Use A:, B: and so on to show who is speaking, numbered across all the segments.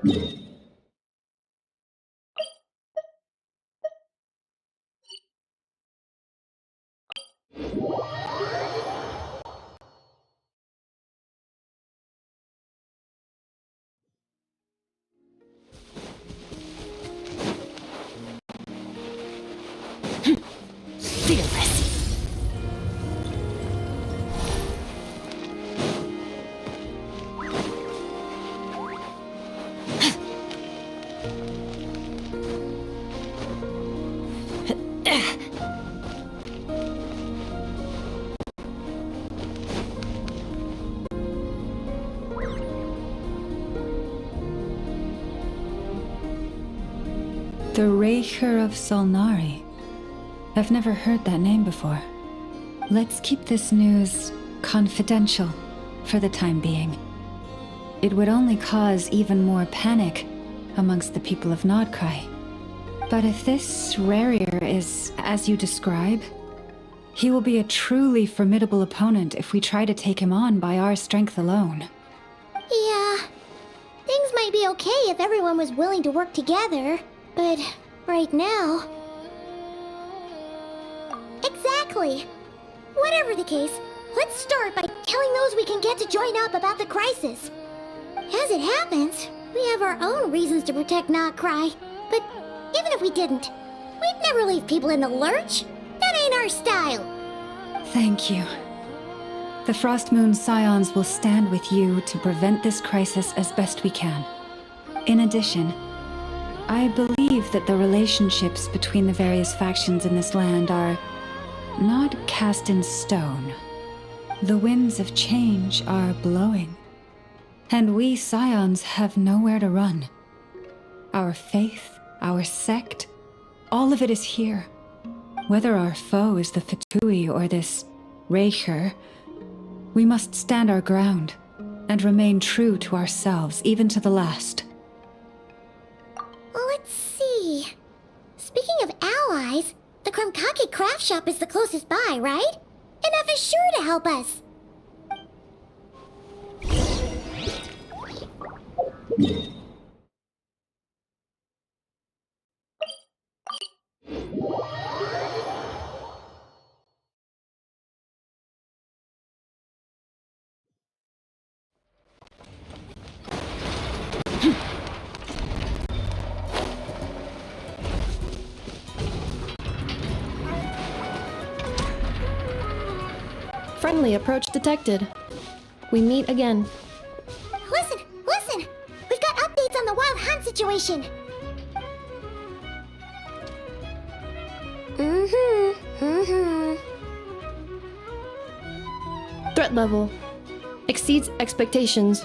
A: Fearless.
B: The Raker of Solnari. I've never heard that name before. Let's keep this news confidential for the time being. It would only cause even more panic amongst the people of Nodcry. But if this Rarier is as you describe, he will be a truly formidable opponent if we try to take him on by our strength alone.
C: Yeah, things might be okay if everyone was willing to work together, but right now... Exactly! Whatever the case, let's start by telling those we can get to join up about the crisis. As it happens, we have our own reasons to protect Nodcry, but even if we didn't, we'd never leave people in the lurch. That ain't our style.
B: Thank you. The Frostmoon Scions will stand with you to prevent this crisis as best we can. In addition, I believe that the relationships between the various factions in this land are not cast in stone. The winds of change are blowing, and we Scions have nowhere to run. Our faith, our sect, all of it is here. Whether our foe is the Fatui or this Raker, we must stand our ground and remain true to ourselves, even to the last.
C: Let's see. Speaking of allies, the Krumkake craft shop is the closest by, right? And F is sure to help us.
D: Friendly approach detected. We meet again.
C: Listen! We've got updates on the wild hunt situation.
D: Threat level exceeds expectations.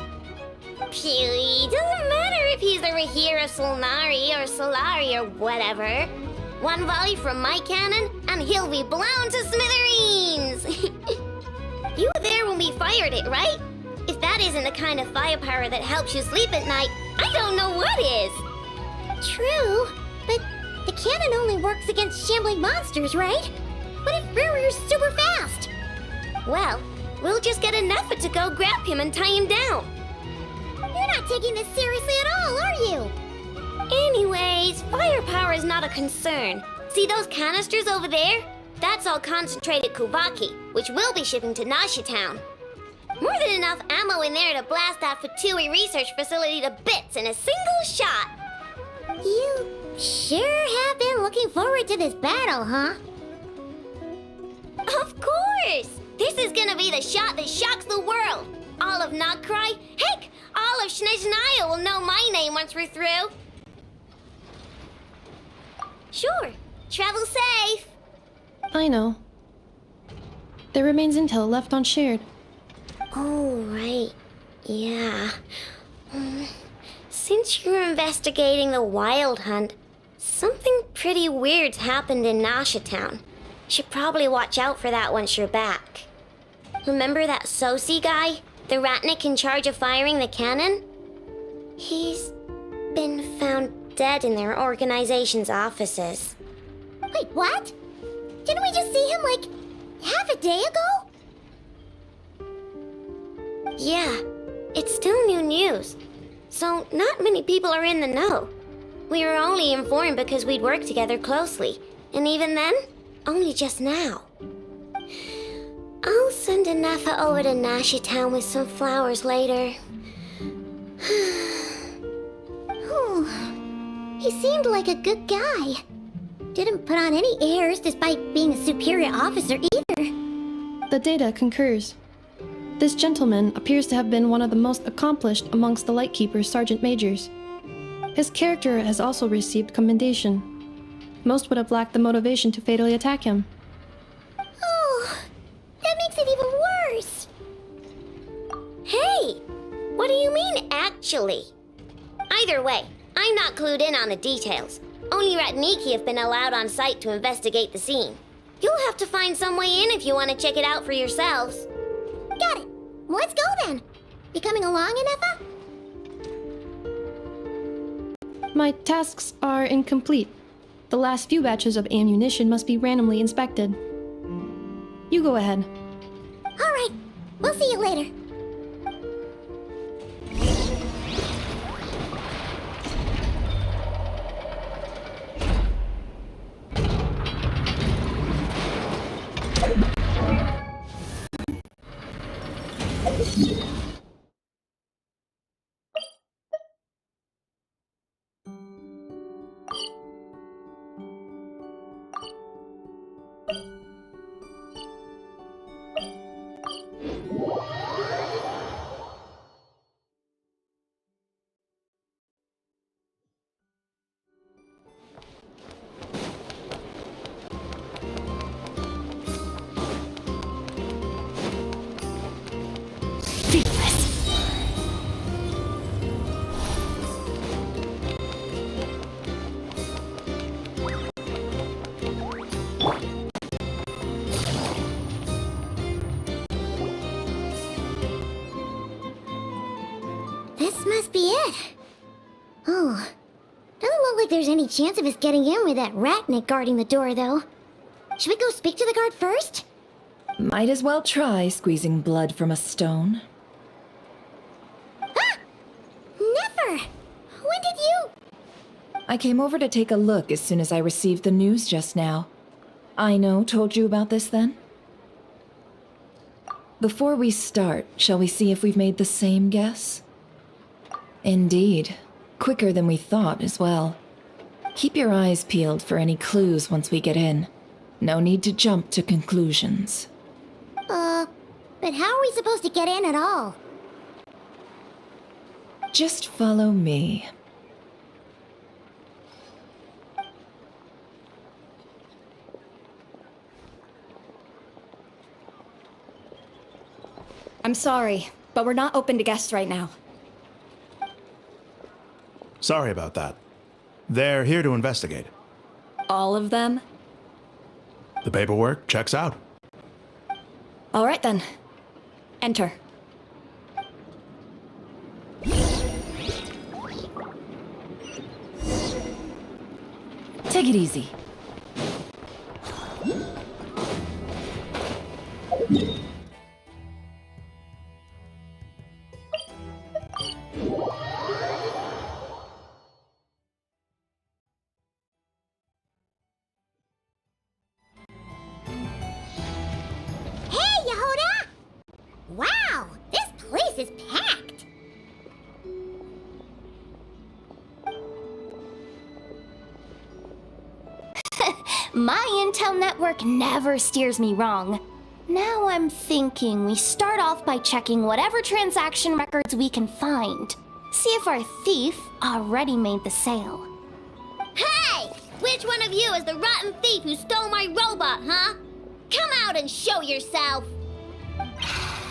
E: Phew, doesn't matter if he's the Rahir of Solnari or Solari or whatever. One volley from my cannon, and he'll be blown to smithereens! You there when we fired it, right? If that isn't the kind of firepower that helps you sleep at night, I don't know what is!
C: True, but the cannon only works against shambling monsters, right? What if Rarier's super fast?
E: Well, we'll just get an effort to go grab him and tie him down.
C: You're not taking this seriously at all, are you?
E: Anyways, firepower is not a concern. See those canisters over there? That's all concentrated Kubaki, which we'll be shipping to Nashi Town. More than enough ammo in there to blast that Fatui research facility to bits in a single shot.
C: You sure have been looking forward to this battle, huh?
E: Of course! This is gonna be the shot that shocks the world. All of Nodcry, heck, all of Snezhnaya will know my name once we're through. Sure, travel safe.
D: I know. There remains intel left unshared.
E: Oh, right. Yeah. Since you're investigating the wild hunt, something pretty weird's happened in Nashi Town. Should probably watch out for that once you're back. Remember that Sosi guy? The Ratnik in charge of firing the cannon? He's been found dead in their organization's offices.
C: Wait, what? Didn't we just see him, like, half a day ago?
E: Yeah, it's still new news. so not many people are in the know. We were only informed because we'd worked together closely, and even then, only just now. I'll send a Nepha over to Nashi Town with some flowers later.
C: He seemed like a good guy. Didn't put on any airs despite being a superior officer either.
D: The data concurs. This gentleman appears to have been one of the most accomplished amongst the Lightkeeper's sergeant majors. His character has also received commendation. Most would have lacked the motivation to fatally attack him.
C: Oh, that makes it even worse.
E: Hey! What do you mean, actually? Either way, I'm not clued in on the details. Only Ratniki have been allowed on site to investigate the scene. You'll have to find some way in if you want to check it out for yourselves.
C: Got it. Let's go then. You coming along, Anefa?
D: My tasks are incomplete. The last few batches of ammunition must be randomly inspected. You go ahead.
C: All right. We'll see you later. This must be it. Oh, doesn't look like there's any chance of us getting in with that ratnik guarding the door, though. Should we go speak to the guard first?
A: Might as well try squeezing blood from a stone.
C: Ah! Never! When did you...
A: I came over to take a look as soon as I received the news just now. Aino told you about this then? Before we start, shall we see if we've made the same guess? Indeed. Quicker than we thought as well. Keep your eyes peeled for any clues once we get in. No need to jump to conclusions.
C: But how are we supposed to get in at all?
A: Just follow me.
F: I'm sorry, but we're not open to guests right now.
G: Sorry about that. They're here to investigate.
F: All of them?
G: The paperwork checks out.
F: All right then. Enter.
A: Take it easy.
C: Hey, Yehoda! Wow, this place is packed!
H: My intel network never steers me wrong. Now I'm thinking we start off by checking whatever transaction records we can find. See if our thief already made the sale.
E: Hey! Which one of you is the rotten thief who stole my robot, huh? Come out and show yourself!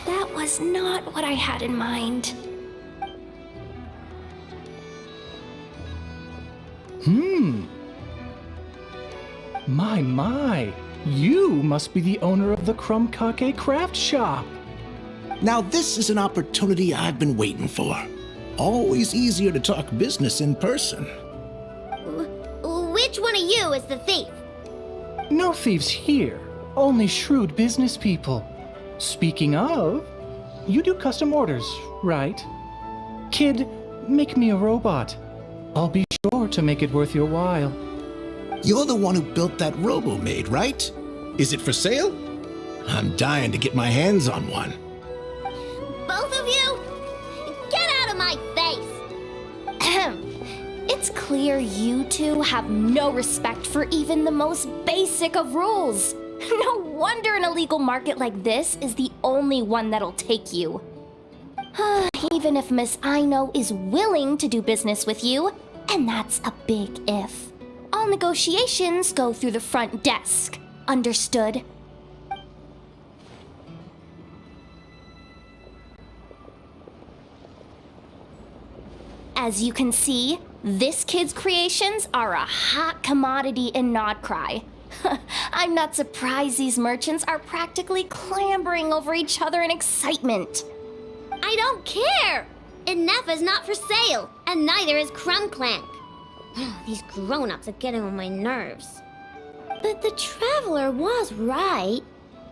H: That was not what I had in mind.
I: My. You must be the owner of the Krumkake craft shop.
J: Now this is an opportunity I've been waiting for. Always easier to talk business in person.
E: Which one of you is the thief?
I: No thieves here, only shrewd business people. Speaking of, you do custom orders, right? Kid, make me a robot. I'll be sure to make it worth your while.
J: You're the one who built that robo-maid, right? Is it for sale? I'm dying to get my hands on one.
E: Both of you, get out of my face!
H: It's clear you two have no respect for even the most basic of rules. No wonder an illegal market like this is the only one that'll take you. Even if Miss Aino is willing to do business with you, and that's a big if, all negotiations go through the front desk. Understood? As you can see, this kid's creations are a hot commodity in Nodcry. I'm not surprised these merchants are practically clambering over each other in excitement.
E: I don't care! Inefa's not for sale, and neither is Crumbclank. These grown-ups are getting on my nerves. But the Traveler was right.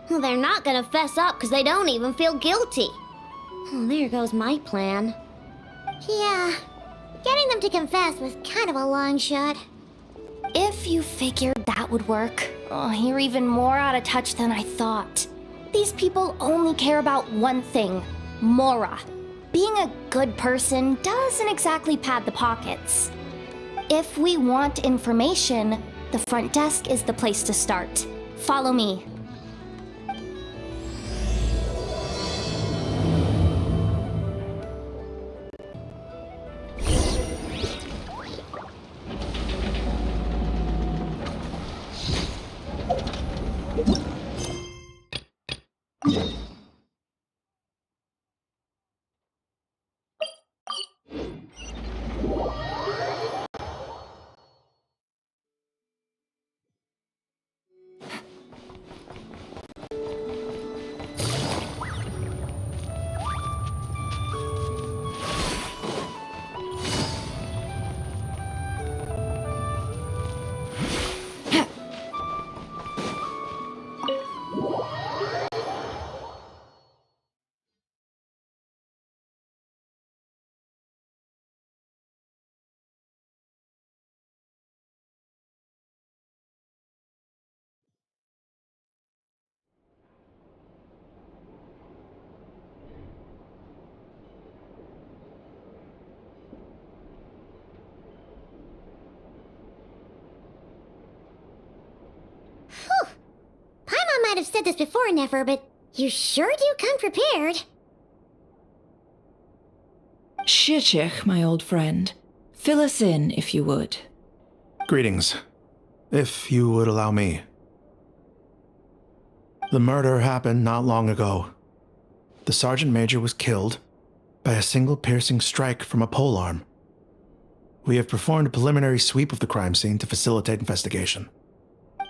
E: They're not gonna fess up because they don't even feel guilty. There goes my plan.
C: Yeah, getting them to confess was kind of a long shot.
H: If you figured that would work, you're even more out of touch than I thought. These people only care about one thing, Mora. Being a good person doesn't exactly pad the pockets. If we want information, the front desk is the place to start. Follow me.
C: Paimon might have said this before, Nefer, but you sure do come prepared.
A: Shishich, my old friend. Fill us in, if you would.
G: Greetings. If you would allow me. The murder happened not long ago. The Sergeant Major was killed by a single piercing strike from a polearm. We have performed a preliminary sweep of the crime scene to facilitate investigation.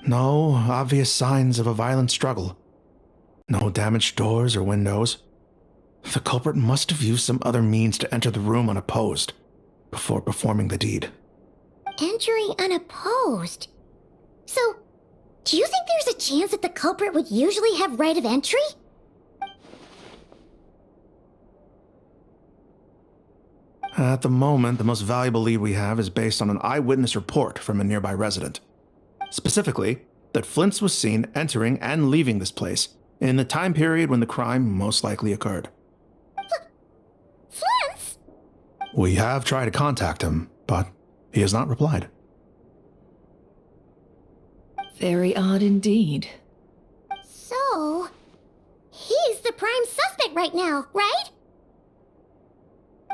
G: No obvious signs of a violent struggle. No damaged doors or windows. The culprit must have used some other means to enter the room unopposed before performing the deed.
C: Entering unopposed? So, do you think there's a chance that the culprit would usually have right of entry?
G: At the moment, the most valuable lead we have is based on an eyewitness report from a nearby resident. Specifically, that Flint's was seen entering and leaving this place in the time period when the crime most likely occurred.
C: Flint's?
G: We have tried to contact him, but he has not replied.
A: Very odd indeed.
C: So, he's the prime suspect right now, right?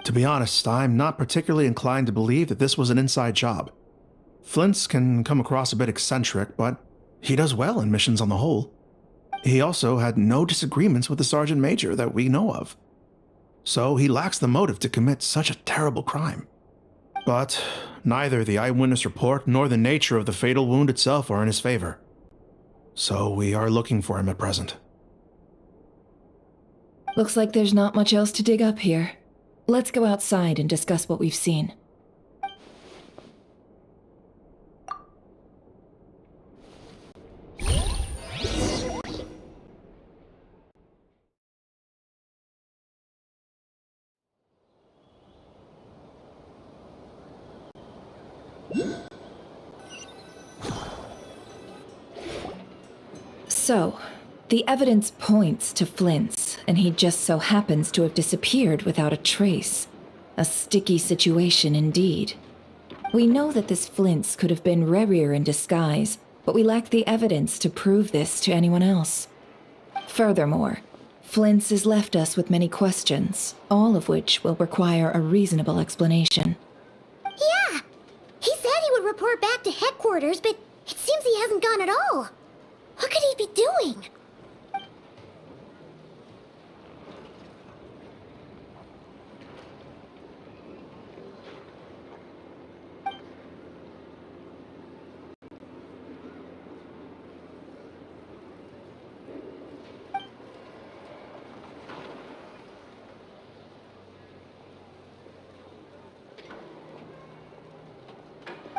G: To be honest, I'm not particularly inclined to believe that this was an inside job. Flint's can come across a bit eccentric, but he does well in missions on the whole. He also had no disagreements with the Sergeant Major that we know of. So he lacks the motive to commit such a terrible crime. But neither the eyewitness report nor the nature of the fatal wound itself are in his favor. So we are looking for him at present.
A: Looks like there's not much else to dig up here. Let's go outside and discuss what we've seen. So, the evidence points to Flint's, and he just so happens to have disappeared without a trace. A sticky situation indeed. We know that this Flint's could have been Rerir in disguise, but we lack the evidence to prove this to anyone else. Furthermore, Flint's has left us with many questions, all of which will require a reasonable explanation.
C: Yeah! He said he would report back to headquarters, but it seems he hasn't gone at all. What could he be doing?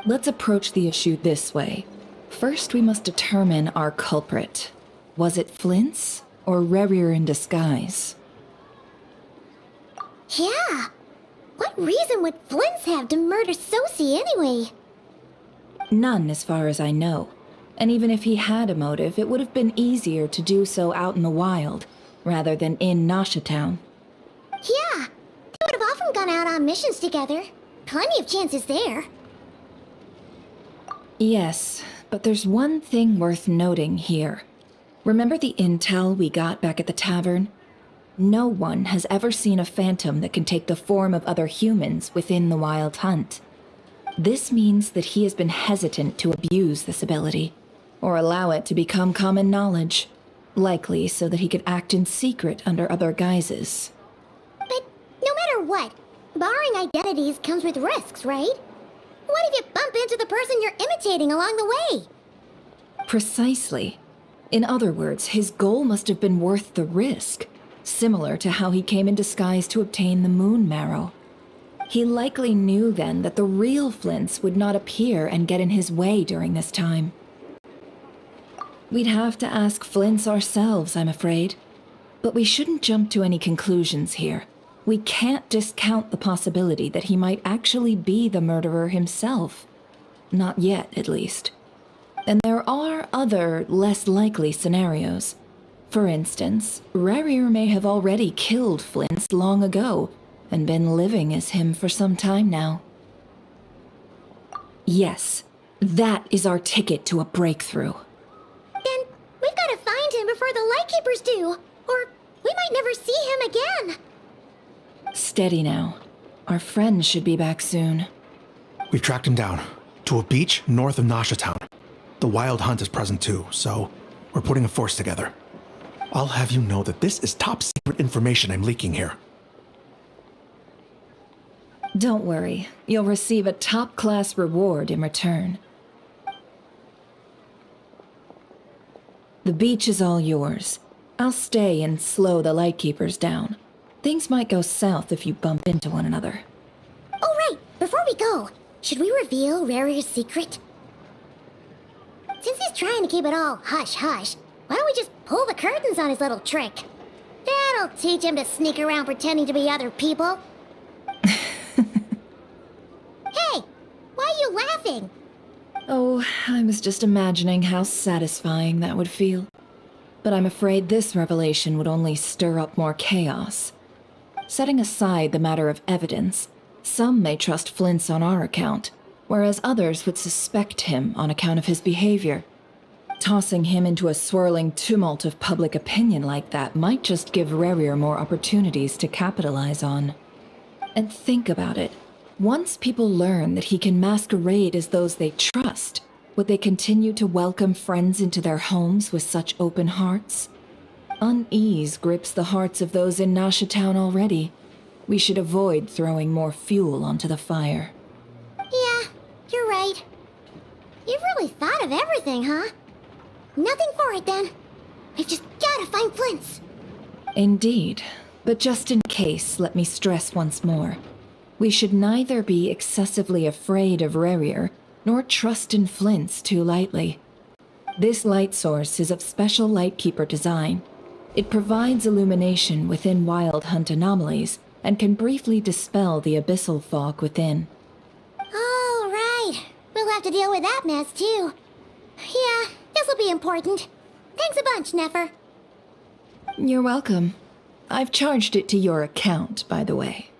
A: Let's approach the issue this way. First, we must determine our culprit. Was it Flint's or Rerir in disguise?
C: Yeah! What reason would Flint's have to murder Sosie anyway?
A: None, as far as I know. And even if he had a motive, it would have been easier to do so out in the wild, rather than in Nasha Town.
C: Yeah! They would have often gone out on missions together. Plenty of chances there.
A: Yes, but there's one thing worth noting here. Remember the intel we got back at the tavern? No one has ever seen a phantom that can take the form of other humans within the Wild Hunt. This means that he has been hesitant to abuse this ability, or allow it to become common knowledge, likely so that he could act in secret under other guises.
C: But no matter what, borrowing identities comes with risks, right? What if you bump into the person you're imitating along the way?
A: Precisely. In other words, his goal must have been worth the risk, similar to how he came in disguise to obtain the moon marrow. He likely knew then that the real Flint's would not appear and get in his way during this time. We'd have to ask Flint's ourselves, I'm afraid. But we shouldn't jump to any conclusions here. We can't discount the possibility that he might actually be the murderer himself. Not yet, at least. And there are other, less likely scenarios. For instance, Rerir may have already killed Flint's long ago, and been living as him for some time now. Yes, that is our ticket to a breakthrough.
C: Then we've got to find him before the Lightkeepers do, or we might never see him again.
A: Steady now. Our friend should be back soon.
G: We've tracked him down to a beach north of Nasha Town. The Wild Hunt is present too, so we're putting a force together. I'll have you know that this is top secret information I'm leaking here.
A: Don't worry, you'll receive a top-class reward in return. The beach is all yours. I'll stay and slow the Lightkeepers down. Things might go south if you bump into one another.
C: Oh right, before we go, should we reveal Rarir's secret? Since he's trying to keep it all hush-hush, why don't we just pull the curtains on his little trick? That'll teach him to sneak around pretending to be other people. Hey, why are you laughing?
A: Oh, I was just imagining how satisfying that would feel. But I'm afraid this revelation would only stir up more chaos. Setting aside the matter of evidence, some may trust Flint's on our account, whereas others would suspect him on account of his behavior. Tossing him into a swirling tumult of public opinion like that might just give Rerir more opportunities to capitalize on. And think about it. Once people learn that he can masquerade as those they trust, would they continue to welcome friends into their homes with such open hearts? Unease grips the hearts of those in Nasha Town already. We should avoid throwing more fuel onto the fire.
C: Yeah, you're right. You've really thought of everything, huh? Nothing for it then. We've just gotta find Flint's.
A: Indeed. But just in case, let me stress once more. We should neither be excessively afraid of Rerir, nor trust in Flint's too lightly. This light source is of special Lightkeeper design. It provides illumination within Wild Hunt anomalies, and can briefly dispel the abyssal fog within.
C: Oh, right. have to deal with that mess, too. Yeah, this'll be important. Thanks a bunch, Nefer.
A: You're welcome. I've charged it to your account, by the way.